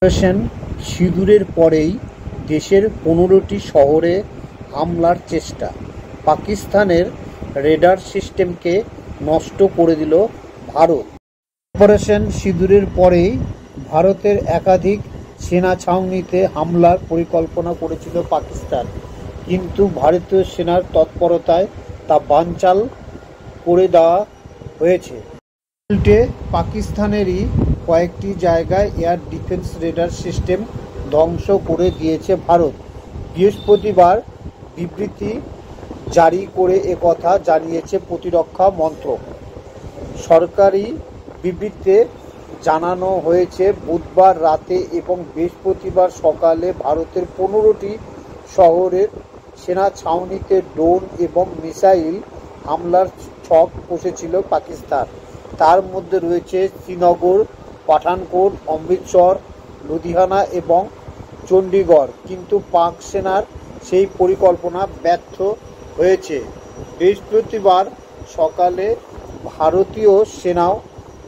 Operation সিঁদুরের পরেই দেশের ১৫টি শহরে হামলার চেষ্টা, পাকিস্তানের রেডার সিস্টেমকে নষ্ট করে দিল ভারত। অপারেশন সিঁদুরের পরেই ভারতের একাধিক সেনা ছাউনিতে হামলার পরিকল্পনা করেছিল পাকিস্তান, কিন্তু ভারতীয় সেনার তৎপরতায় তা বানচাল করে দেওয়া হয়েছে। উল্টে পাকিস্তানেরই কয়েকটি জায়গায় এয়ার ডিফেন্স রেডার সিস্টেম ধ্বংস করে দিয়েছে ভারত। বৃহস্পতিবার বিবৃতি জারি করে একথা জানিয়েছে প্রতিরক্ষা মন্ত্রক। সরকারি বিবৃতিতে জানানো হয়েছে, বুধবার রাতে এবং বৃহস্পতিবার সকালে ভারতের ১৫টি শহরের সেনা ছাউনিতে ড্রোন এবং মিসাইল হামলার ছক কষেছিল পাকিস্তান। তার মধ্যে রয়েছে শ্রীনগর, পাঠানকোট, অমৃতসর, লুধিয়ানা এবং চণ্ডীগড়, কিন্তু পাক সেনার সেই পরিকল্পনা ব্যর্থ হয়েছে। বৃহস্পতিবার সকালে ভারতীয় সেনাও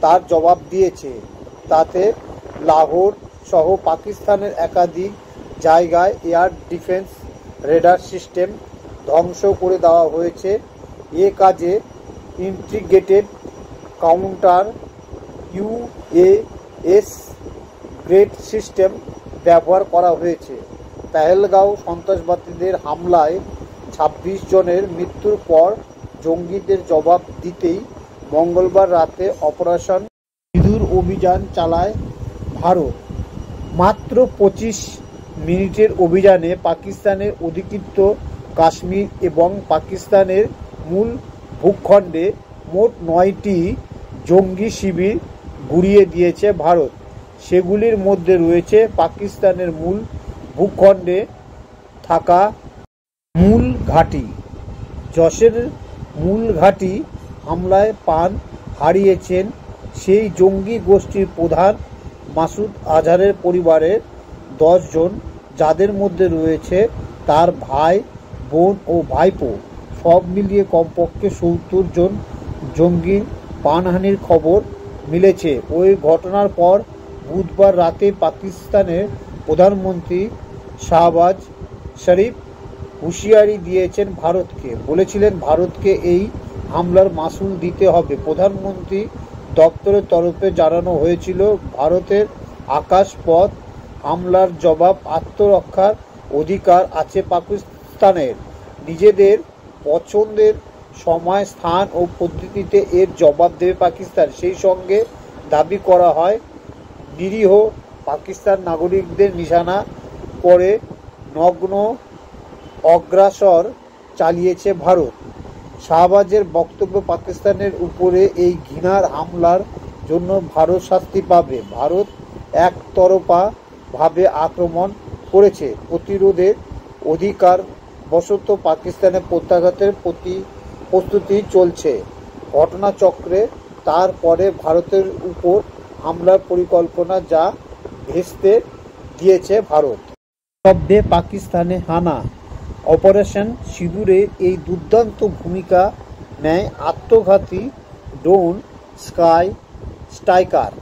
তার জবাব দিয়েছে। তাতে লাহোর সহ পাকিস্তানের একাধিক জায়গায় এয়ার ডিফেন্স রেডার সিস্টেম ধ্বংস করে দেওয়া হয়েছে। এ কাজে integrated counter US grade system ব্যবহার করা হয়েছে। পেহেলগাঁও সন্ত্রাসবাদীদের হামলায় ২৬ জনের মৃত্যুর পর জঙ্গিদের জবাব দিতেই মঙ্গলবার রাতে অপারেশন সিঁদুর অভিযান চালায় ভারত। মাত্র ২৫ মিনিটের অভিযানে পাকিস্তানের অধিকৃত কাশ্মীর এবং পাকিস্তানের মূল ভূখণ্ডে মোট ৯টি জঙ্গি শিবির গুঁড়িয়ে দিয়েছে ভারত। সেগুলির মধ্যে রয়েছে পাকিস্তানের মূল ভূখণ্ডে থাকা মূল ঘাঁটি। জোশের মূল ঘাঁটি হামলায় প্রাণ হারিয়েছেন সেই জঙ্গি গোষ্ঠীর প্রধান মাসুদ আজহারের পরিবারের ১০ জন, যাদের মধ্যে রয়েছে তার ভাই, বোন ও ভাইপো। সব মিলিয়ে কমপক্ষে ৭০ জন জঙ্গির প্রাণহানির খবর মিলেছে। ওই ঘটনার পর বুধবার রাতে পাকিস্তানের প্রধানমন্ত্রী শাহবাজ শরীফ হুঁশিয়ারি দিয়েছেন ভারতকে। বলেছিলেন, ভারতকে এই হামলার মাসুল দিতে হবে। প্রধানমন্ত্রী দপ্তরের তরফে জানানো হয়েছিল, ভারতের আকাশপথ হামলার জবাব আত্মরক্ষার অধিকার আছে পাকিস্তানের। নিজেদের পছন্দের সময়, স্থান ও পদ্ধতিতে এর জবাব দেবে পাকিস্তান। সেই সঙ্গে দাবি করা হয়, নিরীহ পাকিস্তান নাগরিকদের নিশানা করে নগ্ন অগ্রাসর চালিয়েছে ভারত। শাহবাজের বক্তব্য, পাকিস্তানের উপরে এই ঘৃণার হামলার জন্য ভারত শাস্তি পাবে। ভারত একতরফাভাবে আক্রমণ করেছে। প্রতিরোধের অধিকারবশত পাকিস্তানে প্রত্যাঘাতের প্রস্তুতি চলছে। ঘটনাচক্রে তারপরে ভারতের উপর হামলার পরিকল্পনা যা ভেস্তে দিয়েছে ভারত। শব্দে পাকিস্তানে হানা। অপারেশন সিঁদুরের এই দুর্দান্ত ভূমিকা নেয় আত্মঘাতী ড্রোন স্কাই স্ট্রাইকার।